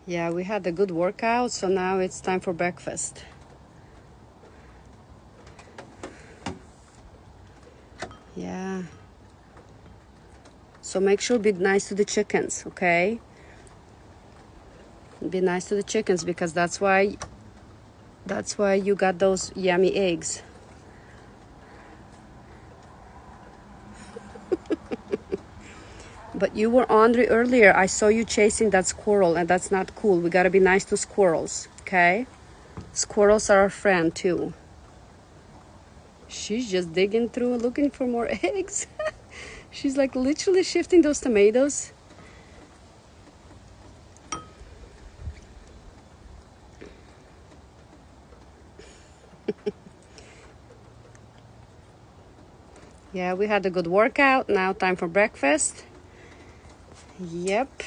Yeah, we had a good workout, so now it's time for breakfast. Yeah. So make sure be nice to the chickens, okay? Be nice to the chickens because that's why you got those yummy eggs. But you were ornery earlier. I saw you chasing that squirrel, and that's not cool. We gotta be nice to squirrels, okay? Squirrels are our friend too. She's just digging through looking for more eggs. She's like literally shifting those tomatoes. Yeah, we had a good workout. Now time for breakfast. Yep.